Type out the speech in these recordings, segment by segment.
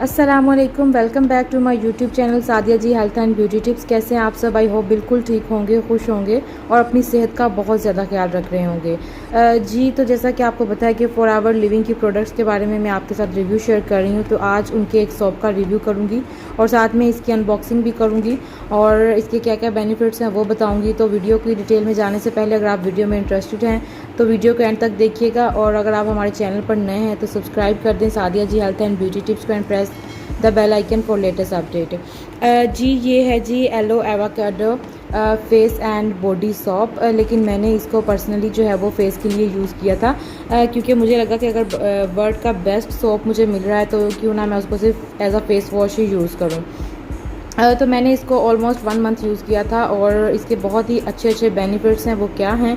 अस्सलाम वालेकुम, welcome back to my YouTube channel Sadia ji health and beauty tips. कैसे हैं आप सब? आई होप बिल्कुल ठीक होंगे, खुश होंगे और अपनी सेहत का बहुत ज़्यादा ख्याल रख रहे होंगे। जी तो जैसा कि आपको पता है कि फॉरएवर लिविंग की प्रोडक्ट्स के बारे में मैं आपके साथ रिव्यू शेयर कर रही हूँ, तो आज उनके एक शॉप का रिव्यू करूँगी और साथ में इसकी अनबॉक्सिंग भी करूँगी और इसके क्या क्या बेनिफिट्स हैं वो बताऊँगी। तो वीडियो की डिटेल में जाने से पहले अगर आप वीडियो में इंटरेस्टेड हैं तो वीडियो को एंड तक देखिएगा, और अगर आप हमारे चैनल पर नए हैं तो सब्सक्राइब कर दें Sadiya ji health and beauty tips को and press the bell icon for latest update. जी ये है जी aloe avocado face and body soap, लेकिन मैंने इसको पर्सनली जो है वो फेस के लिए यूज़ किया था क्योंकि मुझे लगा कि अगर वर्ल्ड का बेस्ट सॉप मुझे मिल रहा है तो क्यों ना मैं उसको सिर्फ एज अ फेस वॉश ही यूज़ करूँ। तो मैंने इसको ऑलमोस्ट 1 मंथ यूज़ किया था और इसके बहुत ही अच्छे अच्छे बेनिफिट्स हैं। वो क्या हैं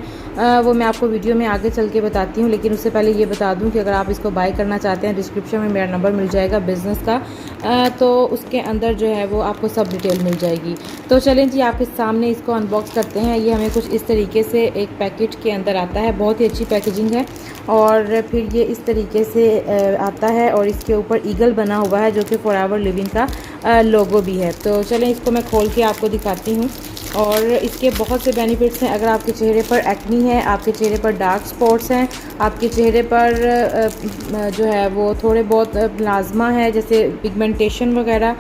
वो मैं आपको वीडियो में आगे चल के बताती हूँ, लेकिन उससे पहले ये बता दूँ कि अगर आप इसको बाय करना चाहते हैं डिस्क्रिप्शन में मेरा नंबर मिल जाएगा बिज़नेस का, तो उसके अंदर जो है वो आपको सब डिटेल मिल जाएगी। तो चलें जी आपके सामने इसको अनबॉक्स करते हैं। ये हमें कुछ इस तरीके से एक पैकेट के अंदर आता है, बहुत ही अच्छी पैकेजिंग है और फिर ये इस तरीके से आता है और इसके ऊपर ईगल बना हुआ है जो कि फॉरएवर लिविंग का लोगो भी है। तो चलें इसको मैं खोल के आपको दिखाती हूँ। और इसके बहुत से बेनिफिट्स हैं। अगर आपके चेहरे पर एक्नी है, आपके चेहरे पर डार्क स्पॉट्स हैं, आपके चेहरे पर जो है वो थोड़े बहुत प्लाज्मा है जैसे पिगमेंटेशन वगैरह,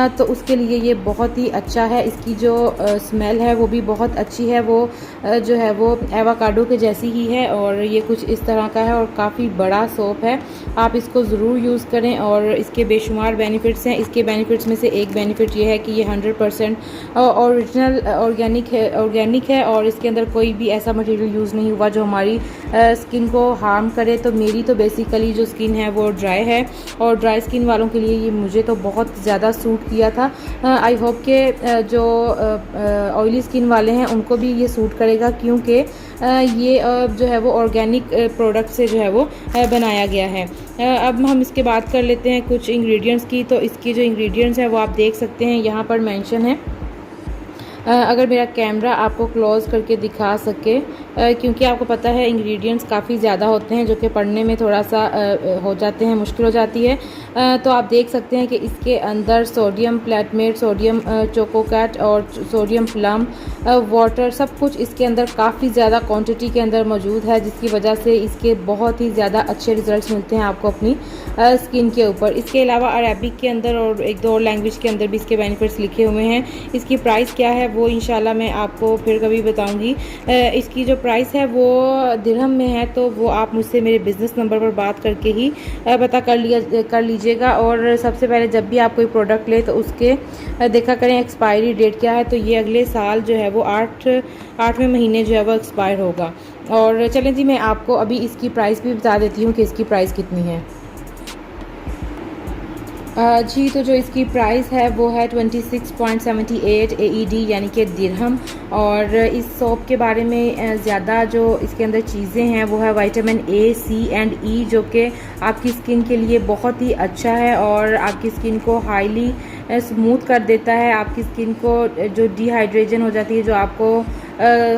तो उसके लिए ये बहुत ही अच्छा है। इसकी जो स्मेल है वो भी बहुत अच्छी है, वो जो है वो एवोकाडो के जैसी ही है और ये कुछ इस तरह का है और काफ़ी बड़ा सोप है। आप इसको ज़रूर यूज़ करें और इसके बेशुमार बेनिफिट्स हैं। इसके बेनिफिट्स में से एक बेनिफिट ये है कि ये 100% ओरिजिनल ऑर्गेनिक है और इसके अंदर कोई भी ऐसा मटेरियल यूज़ नहीं हुआ जो हमारी स्किन को हार्म करे। तो मेरी तो बेसिकली जो स्किन है वो ड्राई है और ड्राई स्किन वालों के लिए ये मुझे तो बहुत ज़्यादा सूट किया था। आई होप के जो ऑयली स्किन वाले हैं उनको भी ये सूट करेगा, क्योंकि ये जो है वो ऑर्गेनिक प्रोडक्ट से जो है वो बनाया गया है। अब हम इसके बात कर लेते हैं कुछ इंग्रेडिएंट्स की। तो इसकी जो इंग्रेडिएंट्स है वो आप देख सकते हैं, यहाँ पर मेंशन है। अगर मेरा कैमरा आपको क्लोज़ करके दिखा सके, क्योंकि आपको पता है इंग्रेडिएंट्स काफ़ी ज़्यादा होते हैं जो कि पढ़ने में थोड़ा सा हो जाते हैं, मुश्किल हो जाती है। तो आप देख सकते हैं कि इसके अंदर सोडियम प्लैटमेट, सोडियम चोकोकैट और सोडियम प्लम वाटर सब कुछ इसके अंदर काफ़ी ज़्यादा क्वांटिटी के अंदर मौजूद है, जिसकी वजह से इसके बहुत ही ज़्यादा अच्छे रिजल्ट्स मिलते हैं आपको अपनी स्किन के ऊपर। इसके अलावा अरेबिक के अंदर और एक दो और लैंग्वेज के अंदर भी इसके बेनिफिट्स लिखे हुए हैं। इसकी प्राइस क्या है वो इंशाल्लाह मैं आपको फिर कभी बताऊंगी। इसकी जो प्राइस है वो दिरहम में है, तो वो आप मुझसे मेरे बिज़नेस नंबर पर बात करके ही पता कर लीजिएगा। और सबसे पहले जब भी आप कोई प्रोडक्ट ले तो उसके देखा करें एक्सपायरी डेट क्या है। तो ये अगले साल जो है वो 8वें महीने जो है वो एक्सपायर होगा। और चलें जी मैं आपको अभी इसकी प्राइस भी बता देती हूँ कि इसकी प्राइस कितनी है। जी तो जो इसकी प्राइस है वो है 26.78 AED यानी कि दिरहम। और इस सोप के बारे में ज़्यादा जो इसके अंदर चीज़ें हैं वो है vitamin A, C and E, जो कि आपकी स्किन के लिए बहुत ही अच्छा है और आपकी स्किन को हाईली स्मूथ कर देता है। आपकी स्किन को जो डिहाइड्रेशन हो जाती है, जो आपको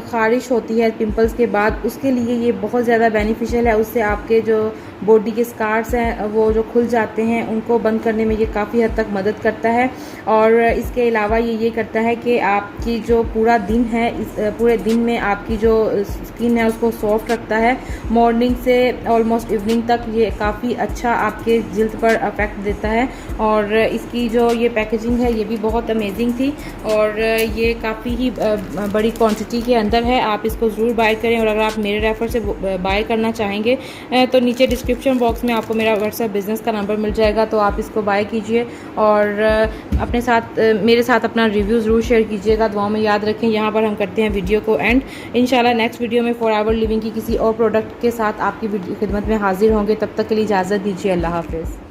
ख़ारिश होती है पिंपल्स के बाद, उसके लिए ये बहुत ज़्यादा बेनिफिशियल है। उससे आपके जो बॉडी के स्कार्स हैं वो जो खुल जाते हैं उनको बंद करने में ये काफ़ी हद तक मदद करता है। और इसके अलावा ये करता है कि आपकी जो पूरा दिन है, इस पूरे दिन में आपकी जो स्किन है उसको सॉफ्ट रखता है। मॉर्निंग से ऑलमोस्ट इवनिंग तक ये काफ़ी अच्छा आपके जिल्द पर अफेक्ट देता है। और इसकी जो ये पैकेजिंग है ये भी बहुत अमेजिंग थी और ये काफ़ी ही बड़ी क्वांटिटी के अंदर है। आप इसको ज़रूर बाय करें और अगर आप मेरे रेफर से बाय करना चाहेंगे तो नीचे डिस्क्रिप्शन बॉक्स में आपको मेरा व्हाट्सएप बिज़नेस का नंबर मिल जाएगा, तो आप इसको बाय कीजिए और अपने साथ मेरे साथ अपना रिव्यू ज़रूर शेयर कीजिएगा। दुआओं में याद रखें। यहाँ पर हम करते हैं वीडियो को एंड। इंशाल्लाह नेक्स्ट वीडियो में फॉरएवर लिविंग की किसी और प्रोडक्ट के साथ आपकी खिदमत में हाजिर होंगे। तब तक के लिए इजाज़त दीजिए। अल्लाह हाफ़िज़।